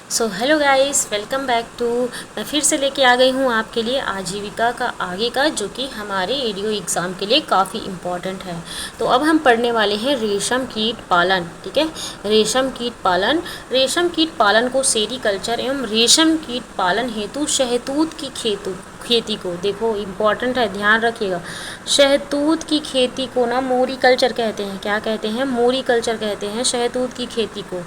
So hello guys, welcome back to. मैं फिर से लेके आ गई हूँ आपके लिए आजीविका का आगे का, जो कि हमारे एडीओ एग्ज़ाम के लिए काफ़ी इम्पॉर्टेंट है। तो अब हम पढ़ने वाले हैं रेशम कीट पालन। ठीक है, रेशम कीट पालन को सेरीकल्चर एवं रेशम कीट पालन हेतु शहतूत की खेती को, देखो इम्पॉर्टेंट है, ध्यान रखिएगा। शहतूत की खेती को ना मोरीकल्चर कहते हैं। क्या कहते हैं? मोरीकल्चर कहते हैं शहतूत की खेती को।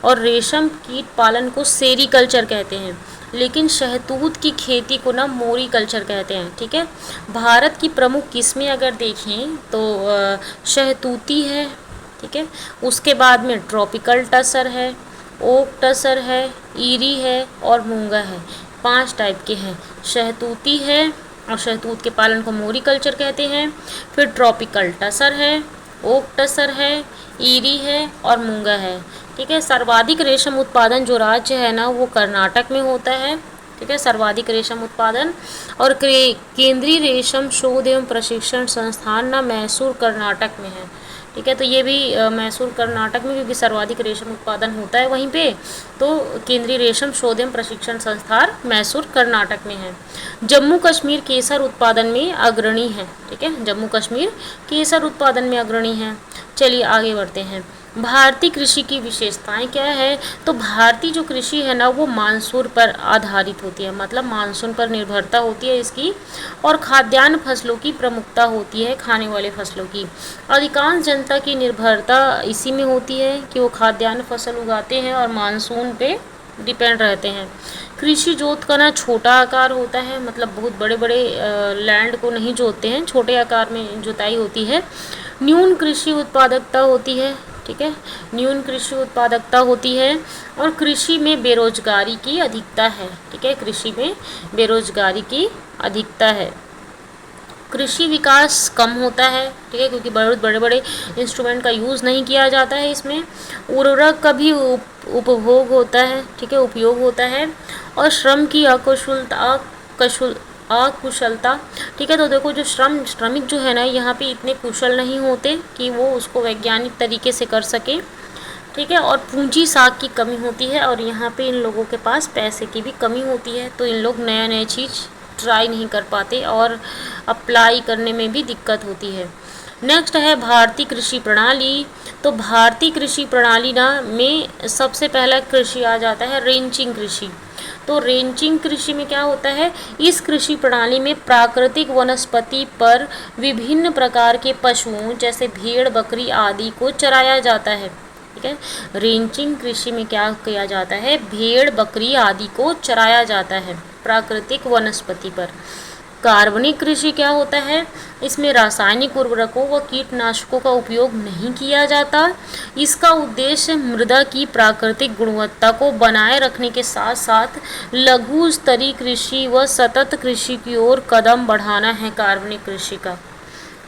और रेशम कीट पालन को सेरीकल्चर कहते हैं, लेकिन शहतूत की खेती को ना मोरीकल्चर कहते हैं। ठीक है, भारत की प्रमुख किस्में अगर देखें तो शहतूती है। ठीक है, उसके बाद में ट्रॉपिकल टसर है, ओक टसर है, ईरी है और मूंगा है। 5 टाइप के हैं। शहतूती है और शहतूत के पालन को मोरीकल्चर कहते हैं। फिर ट्रॉपिकल टसर है, ओक टसर है, ईरी है और मूंगा है। ठीक है, सर्वाधिक रेशम उत्पादन जो राज्य है ना वो कर्नाटक में होता है। ठीक है, सर्वाधिक रेशम उत्पादन। और केंद्रीय रेशम शोध एवं प्रशिक्षण संस्थान ना मैसूर कर्नाटक में है। ठीक है, तो ये भी मैसूर कर्नाटक में, क्योंकि सर्वाधिक रेशम उत्पादन होता है वहीं पे, तो केंद्रीय रेशम शोध एवं प्रशिक्षण संस्थान मैसूर कर्नाटक में है। जम्मू कश्मीर केसर उत्पादन में अग्रणी है। ठीक है, जम्मू कश्मीर केसर उत्पादन में अग्रणी है। चलिए आगे बढ़ते हैं। भारतीय कृषि की विशेषताएं क्या है? तो भारतीय जो कृषि है ना वो मानसून पर आधारित होती है, मतलब मानसून पर निर्भरता होती है इसकी। और खाद्यान्न फसलों की प्रमुखता होती है, खाने वाले फसलों की। अधिकांश जनता की निर्भरता इसी में होती है कि वो खाद्यान्न फसल उगाते हैं और मानसून पे डिपेंड रहते हैं। कृषि जोत का ना छोटा आकार होता है, मतलब बहुत बड़े बड़े लैंड को नहीं जोतते हैं, छोटे आकार में जुताई होती है। न्यून कृषि उत्पादकता होती है। ठीक है, न्यून कृषि उत्पादकता होती है। और कृषि में बेरोजगारी की अधिकता है। ठीक है, कृषि में बेरोजगारी की अधिकता है। कृषि विकास कम होता है। ठीक है, क्योंकि बहुत बड़े बड़े इंस्ट्रूमेंट का यूज़ नहीं किया जाता है इसमें। उर्वरक का भी उपभोग होता है। ठीक है, उपयोग होता है। और श्रम की अकुशलता। ठीक है, तो देखो जो श्रमिक जो है ना यहाँ पे इतने कुशल नहीं होते कि वो उसको वैज्ञानिक तरीके से कर सके। ठीक है, और पूंजी साख की कमी होती है, और यहाँ पे इन लोगों के पास पैसे की भी कमी होती है, तो इन लोग नया नया चीज़ ट्राई नहीं कर पाते और अप्लाई करने में भी दिक्कत होती है। नेक्स्ट है भारतीय कृषि प्रणाली। तो भारतीय कृषि प्रणाली ना में सबसे पहला कृषि आ जाता है रेंचिंग कृषि। तो रेंचिंग कृषि में क्या होता है? इस कृषि प्रणाली में प्राकृतिक वनस्पति पर विभिन्न प्रकार के पशुओं जैसे भेड़, बकरी आदि को चराया जाता है। ठीक है, रेंचिंग कृषि में क्या किया जाता है? भेड़, बकरी आदि को चराया जाता है प्राकृतिक वनस्पति पर। कार्बनिक कृषि क्या होता है? इसमें रासायनिक उर्वरकों व कीटनाशकों का उपयोग नहीं किया जाता। इसका उद्देश्य मृदा की प्राकृतिक गुणवत्ता को बनाए रखने के साथ साथ लघु स्तरीय कृषि व सतत कृषि की ओर कदम बढ़ाना है कार्बनिक कृषि का।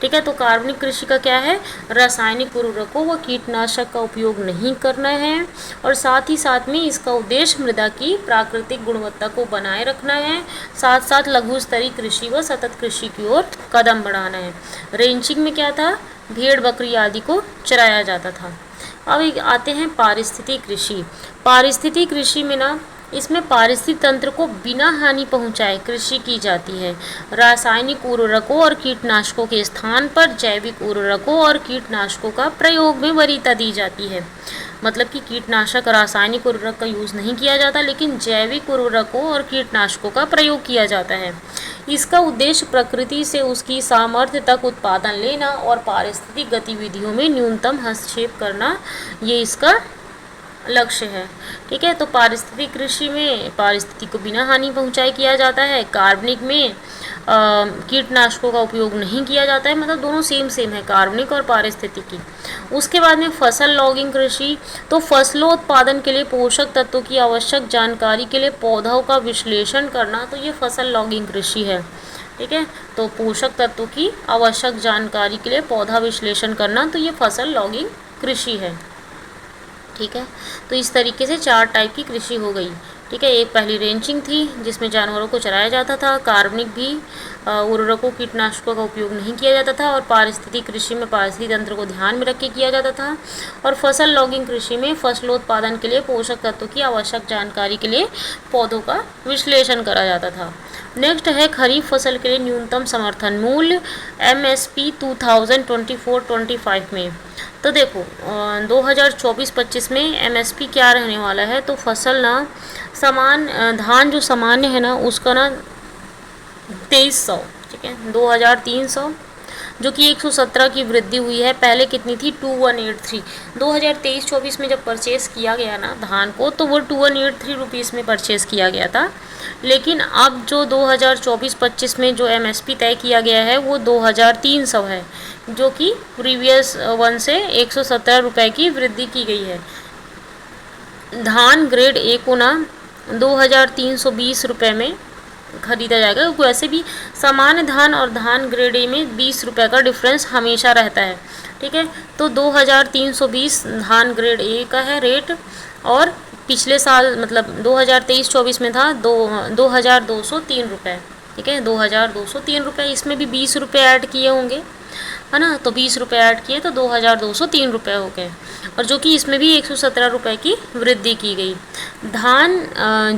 ठीक है, तो कार्बनिक कृषि का क्या है? रासायनिक उर्वरकों व कीटनाशक का उपयोग नहीं करना है, और साथ ही साथ में इसका उद्देश्य मृदा की प्राकृतिक गुणवत्ता को बनाए रखना है, साथ साथ लघु स्तरीय कृषि व सतत कृषि की ओर कदम बढ़ाना है। रेंचिंग में क्या था? भेड़, बकरी आदि को चराया जाता था। अब आते हैं पारिस्थितिक कृषि। पारिस्थितिक कृषि में ना इसमें पारिस्थितिक तंत्र को बिना हानि पहुंचाए कृषि की जाती है। रासायनिक उर्वरकों और कीटनाशकों के स्थान पर जैविक उर्वरकों और कीटनाशकों का प्रयोग में वरीयता दी जाती है। मतलब कि कीटनाशक, रासायनिक उर्वरक का यूज़ नहीं किया जाता, लेकिन जैविक उर्वरकों और कीटनाशकों का प्रयोग किया जाता है। इसका उद्देश्य प्रकृति से उसकी सामर्थ्य तक उत्पादन लेना और पारिस्थितिक गतिविधियों में न्यूनतम हस्तक्षेप करना, ये इसका लक्ष्य है। ठीक है, तो पारिस्थितिक कृषि में पारिस्थितिक को बिना हानि पहुंचाए किया जाता है। कार्बनिक में कीटनाशकों का उपयोग नहीं किया जाता है, मतलब दोनों सेम है, कार्बनिक और पारिस्थितिकी। उसके बाद में फसल लॉगिंग कृषि। तो फसलों उत्पादन के लिए पोषक तत्वों की आवश्यक जानकारी के लिए पौधों का विश्लेषण करना, तो ये फसल लॉगिंग कृषि है। ठीक है, तो पोषक तत्वों की आवश्यक जानकारी के लिए पौधा विश्लेषण करना, तो ये फसल लॉगिंग कृषि है। ठीक है, तो इस तरीके से 4 टाइप की कृषि हो गई। ठीक है। एक पहली रेंचिंग थी जिसमें जानवरों को चराया जाता था, कार्बनिक भी उर्वरकों कीटनाशकों का उपयोग नहीं किया जाता था, और पारिस्थितिक कृषि में पारिस्थितिक तंत्र को ध्यान में रख के किया जाता था, और फसल लॉगिंग कृषि में फसलोत्पादन के लिए पोषक तत्वों की आवश्यक जानकारी के लिए पौधों का विश्लेषण करा जाता था। नेक्स्ट है खरीफ फसल के लिए न्यूनतम समर्थन मूल्य MSP 2024-25 में। तो देखो 2024-25 में MSP क्या रहने वाला है, तो फसल ना धान जो सामान्य है ना उसका ना 2300, ठीक है, 2300, जो कि 117 की वृद्धि हुई है। पहले कितनी थी, 2183। 2023-24 में जब परचेस किया गया ना धान को, तो वो 2183 रुपीज़ में परचेस किया गया था। लेकिन अब जो 2024-25 में जो MSP तय किया गया है वो 2300 है, जो कि प्रीवियस वन से 117 रुपये की वृद्धि की गई है। धान ग्रेड A को ना 2320 रुपये में खरीदा जाएगा, क्योंकि वैसे भी सामान्य धान और धान ग्रेड A में 20 रुपये का डिफरेंस हमेशा रहता है, ठीक है। तो 2320 धान ग्रेड A का है रेट, और पिछले साल मतलब 2023-24 में था 2203 रुपये, ठीक है, 2203 रुपये। इसमें भी 20 रुपये ऐड किए होंगे, है ना, तो 20 रुपये ऐड किए तो 2203 रुपये हो गए, और जो कि इसमें भी 117 रुपये की वृद्धि की गई। धान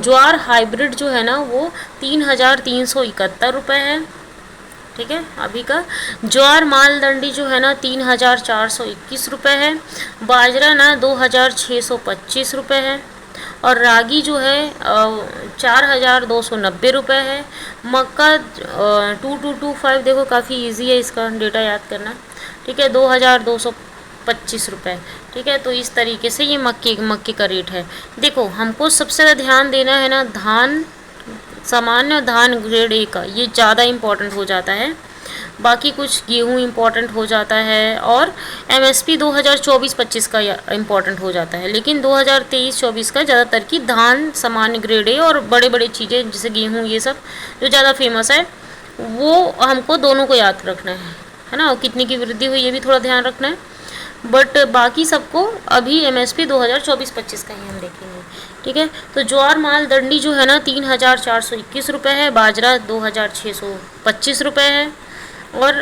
ज्वार हाइब्रिड जो है ना वो 3371 रुपये है, ठीक है, अभी का। ज्वार मालदंडी जो है ना 3421 रुपये है। बाजरा ना 2625 रुपये है, और रागी जो है 4290 रुपये है। मक्का 2225, देखो काफ़ी इजी है इसका डेटा याद करना, ठीक है, 2225 रुपये, ठीक है। तो इस तरीके से ये मक्के का रेट है। देखो हमको सबसे ज़्यादा ध्यान देना है ना धान सामान्य धान ग्रेड A का, ये ज़्यादा इम्पोर्टेंट हो जाता है। बाकी कुछ गेहूँ इम्पोर्टेंट हो जाता है, और MSP 2024-25 का इम्पोर्टेंट हो जाता है, लेकिन 2023-24 का ज़्यादातर की धान सामान्य ग्रेड A और बड़े बड़े चीज़ें जैसे गेहूँ ये सब जो ज़्यादा फेमस है वो हमको दोनों को याद रखना है ना, और कितनी की वृद्धि हुई ये भी थोड़ा ध्यान रखना है। बट बाकी सबको अभी MSP 2024-25 का ही हम देखेंगे, ठीक है। तो ज्वार मालदंडी जो है ना 3421 रुपये है, बाजरा 2625 रुपये है, और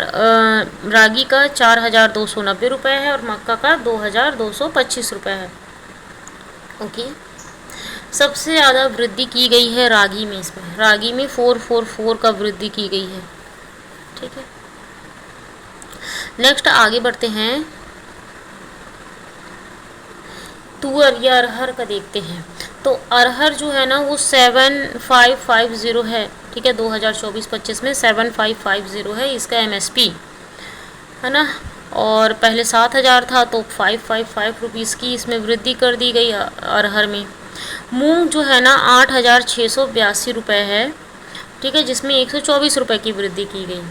रागी का 4290 रुपये है, और मक्का का 2225 रुपये है। ओके, सबसे ज़्यादा वृद्धि की गई है रागी में, इसमें रागी में 444 का वृद्धि की गई है, ठीक है। नेक्स्ट आगे बढ़ते हैं, तुअर या अरहर का देखते हैं। तो अरहर जो है ना वो 7550 है, ठीक है, 2024-25 में 7550 है इसका MSP, है ना। और पहले 7000 था तो 555 रुपीज़ की इसमें वृद्धि कर दी गई अरहर में। मूंग जो है ना 8682 रुपये है, ठीक है, जिसमें 124 रुपये की वृद्धि की गई।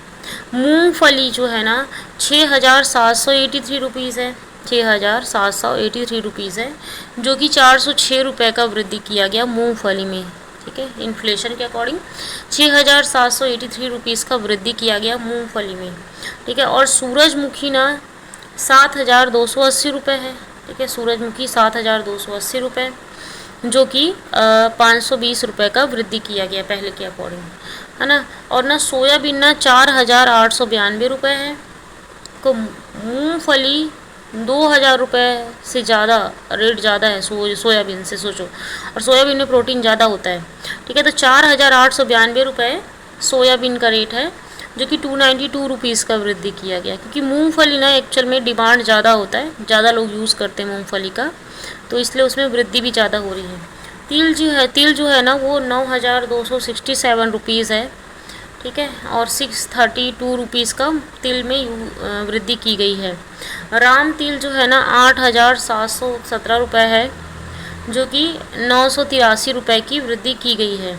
मूंगफली जो है ना 6783 रुपीज़ है, 6783 रुपीज़ है, जो कि 406 रुपये का वृद्धि किया गया मूंगफली में, ठीक है। इन्फ्लेशन के अकॉर्डिंग 6783 रुपीज़ का वृद्धि किया गया मूंगफली में, ठीक है। और सूरजमुखी ना 7280 रुपये है, ठीक है, सूरजमुखी 7280 रुपये, जो कि 520 रुपये का वृद्धि किया गया पहले के अकॉर्डिंग, है ना। और ना सोयाबीन ना 4892 रुपये है। को मूंगफली 2000 रुपये से ज़्यादा रेट ज़्यादा है सोयाबीन से, सोचो, और सोयाबीन में प्रोटीन ज़्यादा होता है, ठीक है। तो 4892 रुपये सोयाबीन का रेट है, जो कि 292 रुपीज़ का वृद्धि किया गया, क्योंकि मूंगफली ना एक्चुअल में डिमांड ज़्यादा होता है, ज़्यादा लोग यूज़ करते हैं मूंगफली का, तो इसलिए उसमें वृद्धि भी ज़्यादा हो रही है। तिल जो है ना वो 9267 रुपीज़ है, ठीक है, और 632 रुपीज़ का तिल में वृद्धि की गई है। राम तिल जो है ना 8717 रुपये है, जो कि 983 रुपये की वृद्धि की गई है।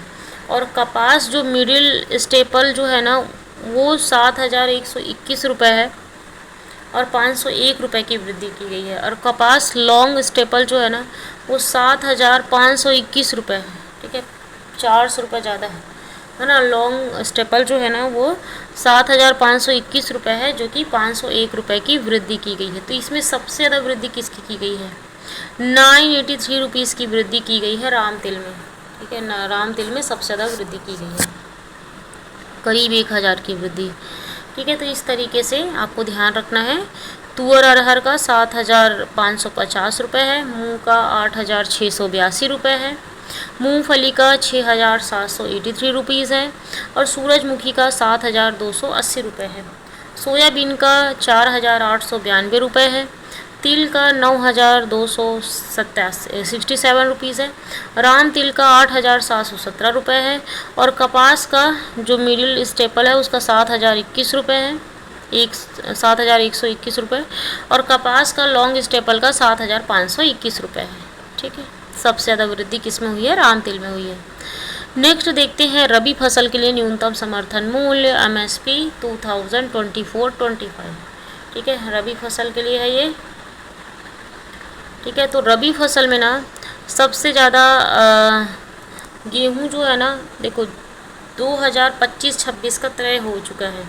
और कपास जो मिडिल स्टेपल जो है ना वो 7121 रुपये है, और 501 रुपये की वृद्धि की गई है। और कपास लॉन्ग स्टेपल जो है ना वो 7521 रुपये है, ठीक है, 400 रुपये ज़्यादा है ना। लॉन्ग स्टेपल जो है ना वो 7521 रुपये है, जो कि 501 रुपये की वृद्धि की गई है। तो इसमें सबसे ज़्यादा वृद्धि किसकी की गई है, 983 रुपीज़ की वृद्धि की गई है राम तिल में, ठीक है ना, राम तिल में सबसे ज़्यादा वृद्धि की गई है, करीब 1000 की वृद्धि। ठीक है, तो इस तरीके से आपको ध्यान रखना है। तुअर अरहर का 7550 रुपये है, मूंग का 8682 रुपये है, मूंगफली का 6783 रुपीज़ है, और सूरजमुखी का 7280 रुपये है, सोयाबीन का 4892 रुपये है, तिल का 9267 रुपीज़ है, राम तिल का 8717 रुपये है, और कपास का जो मिडिल स्टेपल है उसका 7021 रुपये है, 7121 रुपये, और कपास का लॉन्ग स्टेपल का 7521 रुपये है। ठीक है, सबसे ज़्यादा वृद्धि किस में हुई है? राम तिल में हुई है। नेक्स्ट देखते हैं रबी फसल के लिए न्यूनतम समर्थन मूल्य MSP 2024-25। ठीक है, रबी फसल के लिए है ये। ठीक है, तो रबी फसल में ना सबसे ज़्यादा गेहूँ जो है ना, देखो 2025-26 का तय हो चुका है,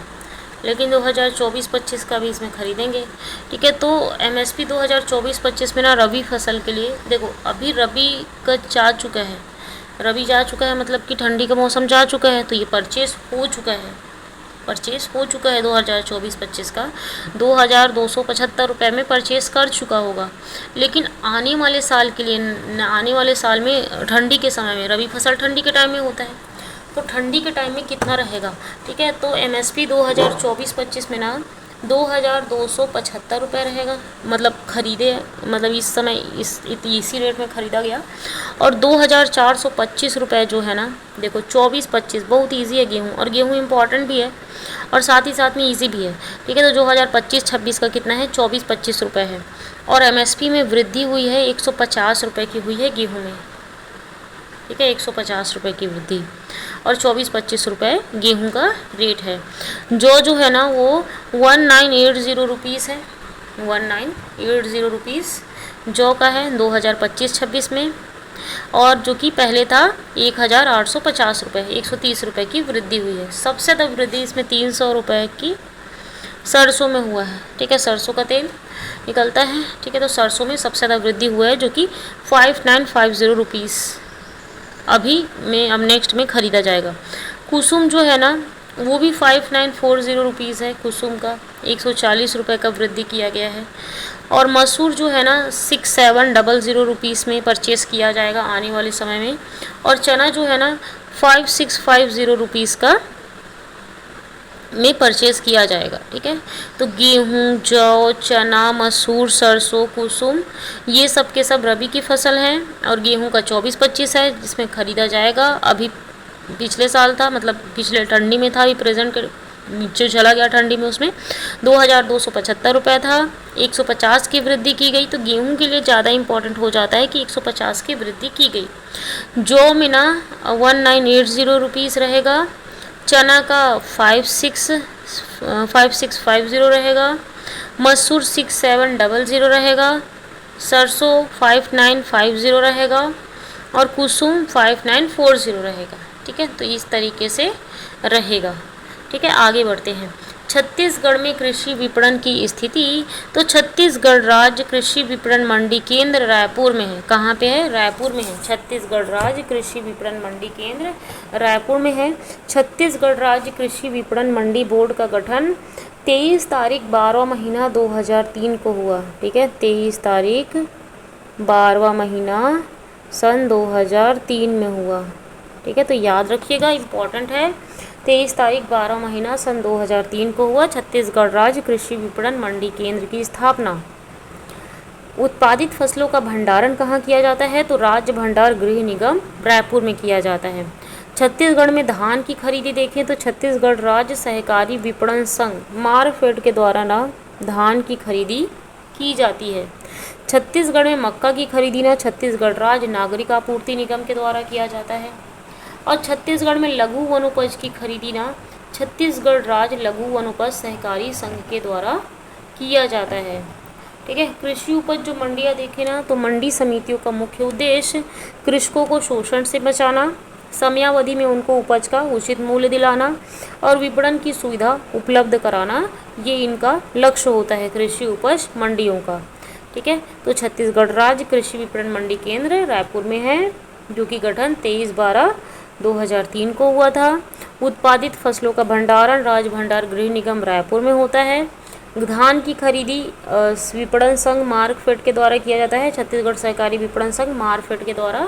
लेकिन 2024-25 का भी इसमें खरीदेंगे। ठीक है, तो MSP 2024-25 में ना रबी फसल के लिए देखो, अभी रबी का जा चुका है, रबी जा चुका है मतलब कि ठंडी का मौसम जा चुका है, तो ये परचेस हो चुका है, 2024-25 का 2275 रुपये में परचेस कर चुका होगा। लेकिन आने वाले साल के लिए, आने वाले साल में ठंडी के समय में, रबी फसल ठंडी के टाइम में होता है, तो ठंडी के टाइम में कितना रहेगा? ठीक है, तो MSP 2024-25 में ना 2275 रुपये रहेगा, मतलब खरीदे, मतलब इस समय इसी रेट में ख़रीदा गया। और 2425 रुपये जो है ना, देखो 24-25 बहुत इजी है गेहूँ, और गेहूँ इम्पॉर्टेंट भी है और साथ ही साथ में इजी भी है। ठीक है, तो 2025-26 का कितना है? 24-25 रुपये है, और MSP में वृद्धि हुई है 150 रुपये की हुई है गेहूँ में। ठीक है, 150 रुपये की वृद्धि, और 24-25 रुपये गेहूँ का रेट है। जो है ना वो 1980 रुपीज़ है, 1980 रुपीज़ जो का है 2025-26 में, और जो कि पहले था 1850 रुपये, 130 रुपये की वृद्धि हुई है। सबसे ज़्यादा वृद्धि इसमें 300 रुपये की सरसों में हुआ है। ठीक है, सरसों का तेल निकलता है। ठीक है, तो सरसों में सबसे ज़्यादा वृद्धि हुआ है, जो कि 5950 रुपीज़ अभी में, अब नेक्स्ट में ख़रीदा जाएगा। कुसुम जो है ना वो भी 5940 रुपीज़ है, कुसुम का 140 रुपये का वृद्धि किया गया है। और मसूर जो है ना 6700 रुपीज़ में परचेस किया जाएगा आने वाले समय में। और चना जो है ना 5650 रुपीज़ का में परचेस किया जाएगा। ठीक है, तो गेहूँ, जौ, चना, मसूर, सरसों, कुसुम ये सब के सब रबी की फसल हैं, और गेहूँ का 24-25 है जिसमें ख़रीदा जाएगा। अभी पिछले साल था, मतलब पिछले ठंडी में था, अभी प्रेजेंट नीचे चला गया ठंडी में, उसमें 2275 रुपये था, 150 की वृद्धि की गई। तो गेहूं के लिए ज़्यादा इम्पोर्टेंट हो जाता है कि 150 की वृद्धि की गई। जौ में ना 1980 रुपीज़ रहेगा, चना का 5650 रहेगा, मसूर 6700 रहेगा, सरसों 5950 रहेगा, और कुसुम 5940 रहेगा। ठीक है, तो इस तरीके से रहेगा। ठीक है, आगे बढ़ते हैं। छत्तीसगढ़ में कृषि विपणन की स्थिति, तो छत्तीसगढ़ राज्य कृषि विपणन मंडी केंद्र रायपुर में है। कहाँ पे है? रायपुर में है। छत्तीसगढ़ राज्य कृषि विपणन मंडी केंद्र रायपुर में है। छत्तीसगढ़ राज्य कृषि विपणन मंडी बोर्ड का गठन 23 तारीख 12वां महीना 2003 को हुआ। ठीक है, 23 तारीख 12वां महीना सन 2003 में हुआ। ठीक है, तो याद रखिएगा, इम्पॉर्टेंट है। 23 तारीख 12 महीना सन 2003 को हुआ छत्तीसगढ़ राज्य कृषि विपणन मंडी केंद्र की स्थापना। उत्पादित फसलों का भंडारण कहाँ किया जाता है? तो राज्य भंडार गृह निगम रायपुर में किया जाता है। छत्तीसगढ़ में धान की खरीदी देखें तो छत्तीसगढ़ राज्य सहकारी विपणन संघ मारफेड के द्वारा ना धान की खरीदी की जाती है। छत्तीसगढ़ में मक्का की खरीदी ना छत्तीसगढ़ राज्य नागरिक आपूर्ति निगम के द्वारा किया जाता है। और छत्तीसगढ़ में लघु वनोपज की खरीदी ना छत्तीसगढ़ राज्य लघु वनोपज सहकारी संघ के द्वारा किया जाता है। ठीक है, कृषि उपज जो मंडियाँ देखें ना, तो मंडी समितियों का मुख्य उद्देश्य कृषकों को शोषण से बचाना, समयावधि में उनको उपज का उचित मूल्य दिलाना और विपणन की सुविधा उपलब्ध कराना, ये इनका लक्ष्य होता है कृषि उपज मंडियों का। ठीक है, तो छत्तीसगढ़ राज्य कृषि विपणन मंडी केंद्र रायपुर में है। जो कि गठन 23/12/2003 को हुआ था। उत्पादित फसलों का भंडारण राज्य भंडार गृह निगम रायपुर में होता है। धान की खरीदी विपणन संघ मार्कफेड के द्वारा किया जाता है। छत्तीसगढ़ सहकारी विपणन संघ मार्कफेड के द्वारा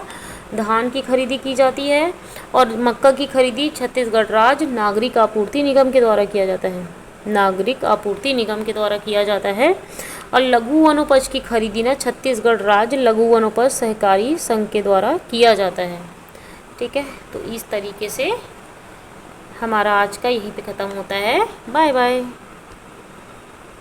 धान की खरीदी की जाती है। और मक्का की खरीदी छत्तीसगढ़ राज्य नागरिक आपूर्ति निगम के द्वारा किया जाता है। नागरिक आपूर्ति निगम के द्वारा किया जाता है। और लघु वनोपज की खरीदी ना छत्तीसगढ़ राज्य लघु वनोपज सहकारी संघ के द्वारा किया जाता है। ठीक है, तो इस तरीके से हमारा आज का यहीं पे ख़त्म होता है। Bye bye.